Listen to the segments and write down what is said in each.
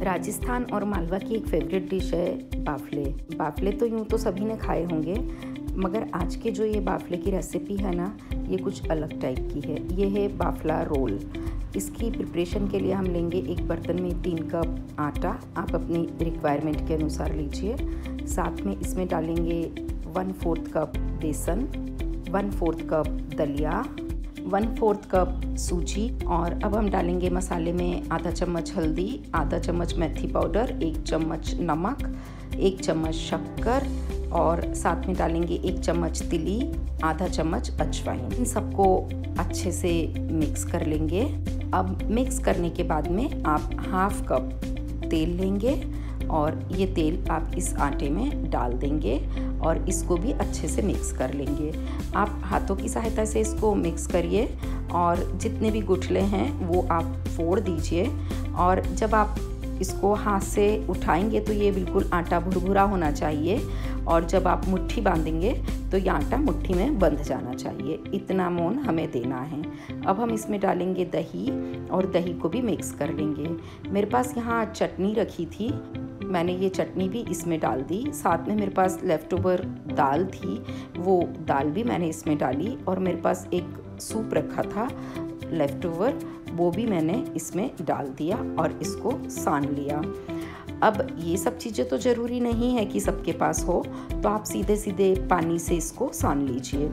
राजस्थान और मालवा की एक फेवरेट डिश है बाफले। बाफले तो यूँ तो सभी ने खाए होंगे, मगर आज के जो ये बाफले की रेसिपी है ना, ये कुछ अलग टाइप की है। ये है बाफला रोल। इसकी प्रिपरेशन के लिए हम लेंगे एक बर्तन में 3 कप आटा, आप अपनी रिक्वायरमेंट के अनुसार लीजिए। साथ में इसमें डालेंगे 1/4 कप बेसन, 1/4 कप दलिया, 1/4 कप सूजी। और अब हम डालेंगे मसाले में आधा चम्मच हल्दी, आधा चम्मच मेथी पाउडर, 1 चम्मच नमक, 1 चम्मच शक्कर और साथ में डालेंगे 1 चम्मच तिली, आधा चम्मच अजवाइन। इन सबको अच्छे से मिक्स कर लेंगे। अब मिक्स करने के बाद में आप 1/2 कप तेल लेंगे और ये तेल आप इस आटे में डाल देंगे और इसको भी अच्छे से मिक्स कर लेंगे। आप हाथों की सहायता से इसको मिक्स करिए और जितने भी गुठले हैं वो आप फोड़ दीजिए। और जब आप इसको हाथ से उठाएंगे तो ये बिल्कुल आटा भुरभुरा होना चाहिए और जब आप मुट्ठी बांधेंगे तो ये आटा मुट्ठी में बंध जाना चाहिए। इतना मोन हमें देना है। अब हम इसमें डालेंगे दही और दही को भी मिक्स कर लेंगे। मेरे पास यहाँ चटनी रखी थी, मैंने ये चटनी भी इसमें डाल दी। साथ में मेरे पास लेफ़्ट ओवर दाल थी, वो दाल भी मैंने इसमें डाली। और मेरे पास एक सूप रखा था लेफ़्ट ओवर, वो भी मैंने इसमें डाल दिया और इसको सान लिया। अब ये सब चीज़ें तो ज़रूरी नहीं है कि सबके पास हो, तो आप सीधे सीधे पानी से इसको सान लीजिए।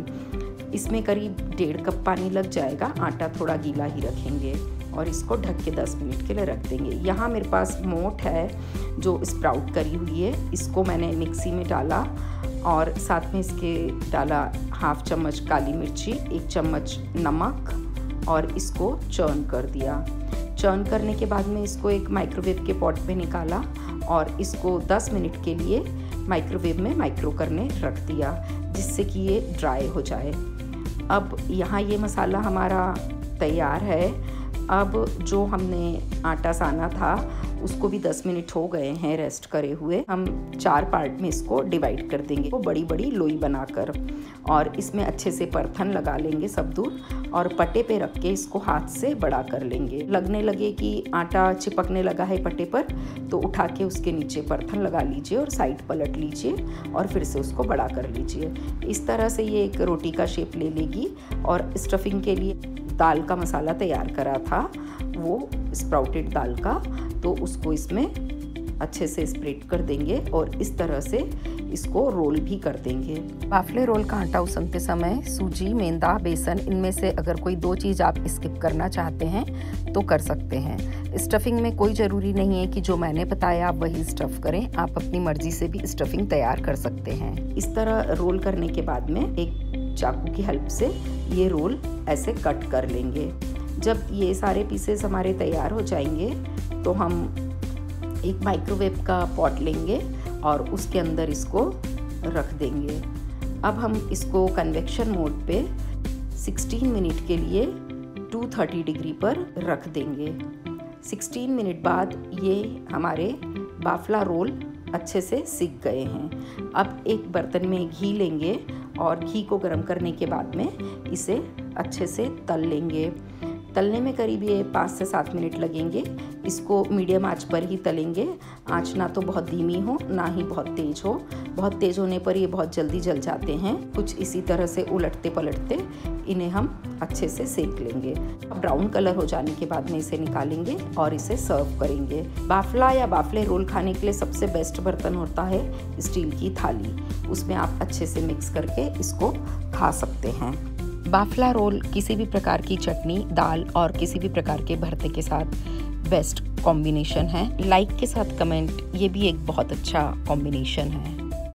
इसमें करीब 1.5 कप पानी लग जाएगा। आटा थोड़ा गीला ही रखेंगे और इसको ढक के 10 मिनट के लिए रख देंगे। यहाँ मेरे पास मोठ है जो स्प्राउट करी हुई है, इसको मैंने मिक्सी में डाला और साथ में इसके डाला 1/2 चम्मच काली मिर्ची, 1 चम्मच नमक और इसको चर्न कर दिया। चर्न करने के बाद में इसको एक माइक्रोवेव के पॉट में निकाला और इसको 10 मिनट के लिए माइक्रोवेव में माइक्रो करने रख दिया, जिससे कि ये ड्राई हो जाए। अब यहाँ ये मसाला हमारा तैयार है। अब जो हमने आटा साना था उसको भी 10 मिनट हो गए हैं रेस्ट करे हुए। हम 4 पार्ट में इसको डिवाइड कर देंगे, वो बड़ी बड़ी लोई बनाकर, और इसमें अच्छे से परथन लगा लेंगे सब दूर और पट्टे पे रख के इसको हाथ से बड़ा कर लेंगे। लगने लगे कि आटा चिपकने लगा है पट्टे पर, तो उठा के उसके नीचे परथन लगा लीजिए और साइड पलट लीजिए और फिर से उसको बड़ा कर लीजिए। इस तरह से ये एक रोटी का शेप ले लेगी। और स्टफिंग के लिए दाल का मसाला तैयार करा था, वो स्प्राउटेड दाल का, तो उसको इसमें अच्छे से स्प्रेड कर देंगे और इस तरह से इसको रोल भी कर देंगे। बाफले रोल का आटा उसनते समय सूजी, मैदा, बेसन, इनमें से अगर कोई 2 चीज़ आप स्किप करना चाहते हैं तो कर सकते हैं। स्टफिंग में कोई ज़रूरी नहीं है कि जो मैंने बताया आप वही स्टफ़ करें, आप अपनी मर्जी से भी स्टफिंग तैयार कर सकते हैं। इस तरह रोल करने के बाद में एक चाकू की हेल्प से ये रोल ऐसे कट कर लेंगे। जब ये सारे पीसेस हमारे तैयार हो जाएंगे तो हम एक माइक्रोवेव का पॉट लेंगे और उसके अंदर इसको रख देंगे। अब हम इसको कन्वेक्शन मोड पे 16 मिनट के लिए 230 डिग्री पर रख देंगे। 16 मिनट बाद ये हमारे बाफला रोल अच्छे से सिक गए हैं। अब एक बर्तन में घी लेंगे और घी को गर्म करने के बाद में इसे अच्छे से तल लेंगे। तलने में करीब ये 5 से 7 मिनट लगेंगे। इसको मीडियम आंच पर ही तलेंगे। आंच ना तो बहुत धीमी हो ना ही बहुत तेज़ हो। बहुत तेज़ होने पर ये बहुत जल्दी जल जाते हैं। कुछ इसी तरह से उलटते पलटते इन्हें हम अच्छे से सेक लेंगे। ब्राउन कलर हो जाने के बाद में इसे निकालेंगे और इसे सर्व करेंगे। बाफला या बाफले रोल खाने के लिए सबसे बेस्ट बर्तन होता है स्टील की थाली। उसमें आप अच्छे से मिक्स करके इसको खा सकते हैं। बाफला रोल किसी भी प्रकार की चटनी, दाल और किसी भी प्रकार के भरते के साथ बेस्ट कॉम्बिनेशन है। लाइक के साथ कमेंट, ये भी एक बहुत अच्छा कॉम्बिनेशन है।